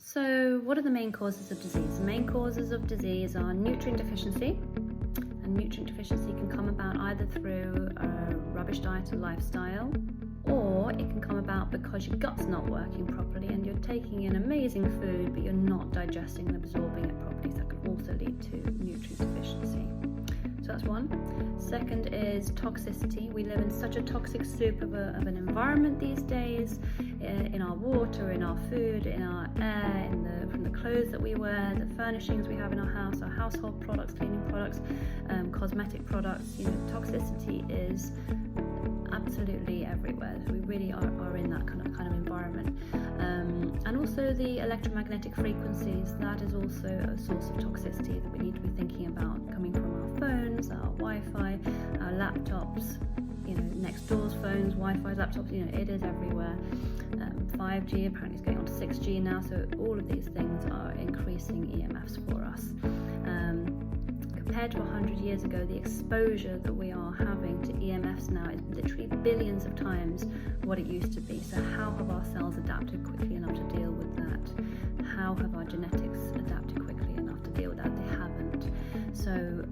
So what are the main causes of disease? The main causes of disease are nutrient deficiency, and nutrient deficiency can come about either through a rubbish diet or lifestyle, or it can come about because your gut's not working properly and you're taking in amazing food but you're not digesting and absorbing it properly, so that can also lead to nutrient deficiency. So that's one. Second is toxicity. We live in such a toxic soup of an environment these days, in our water, in our food, in our air, from the clothes that we wear, the furnishings we have in our house, our household products, cleaning products, cosmetic products. Toxicity is absolutely everywhere. We really are in that kind of environment. And also the electromagnetic frequencies, that is also a source of toxicity that we need to be thinking about, coming from our phones, our Wi-Fi, our laptops, next door's phones, Wi-Fi, laptops, it is everywhere. 5G apparently is going on to 6G now, so all of these things are increasing EMFs for us. Compared to 100 years ago, the exposure that we are having to EMFs now is literally billions of times what it used to be. So how have our cells adapted quickly enough to deal with that? How have our genetics adapted quickly enough to deal with that? They haven't. So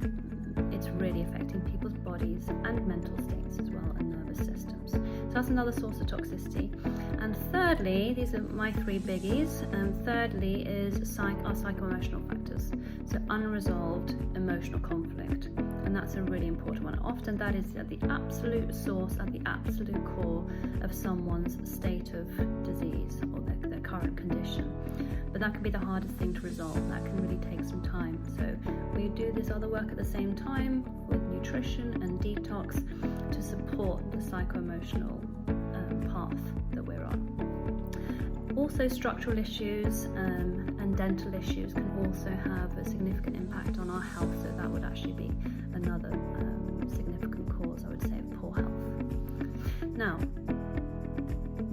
it's really affecting people's bodies and mental states as well, and nervous systems. So that's another source of toxicity. And thirdly, these are my three biggies. Thirdly is our psycho-emotional factors. So unresolved emotional conflict, and that's a really important one. Often that is at the absolute source, at the absolute core of someone's state of disease or their current condition. But that can be the hardest thing to resolve. That can really take some time. So we do this other work at the same time with nutrition and detox to support the psycho-emotional path that we're on. Also, structural issues and dental issues can also have a significant impact on our health, so that would actually be another significant cause, I would say, of poor health. Now,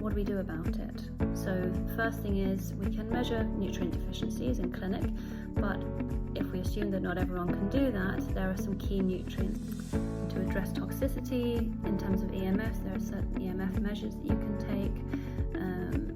what do we do about it? So first thing is we can measure nutrient deficiencies in clinic, but if we assume that not everyone can do that, there are some key nutrients. To address toxicity in terms of EMFs, there are certain EMF measures that you can take.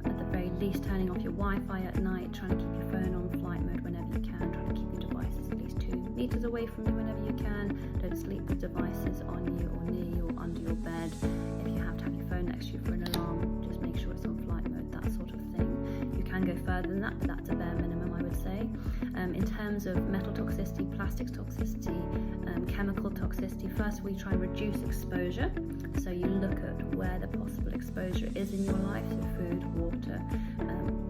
At the very least, turning off your Wi-Fi at night, trying to keep your phone on flight mode whenever you can, trying to keep your devices at least 2 meters away from you whenever you can. Don't sleep with devices on you or near you or under your bed. If you have to have your phone next to you for an alarm, just make sure it's on flight mode, that sort of thing. You can go further than that, but that's a bare minimum, I would say. In terms of metal toxicity, plastics toxicity, chemical toxicity, first we try and reduce exposure. So you look at where the possible exposure is in your life, so food, water,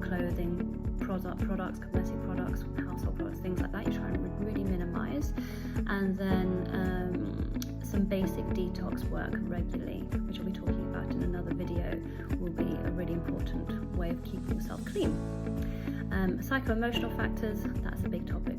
clothing, products, cosmetic products, household products, things like that. You try and really minimize. And then some basic detox work regularly, which I'll be talking about in another video, will be a really important way of keeping yourself clean. Psycho-emotional factors, that's a big topic.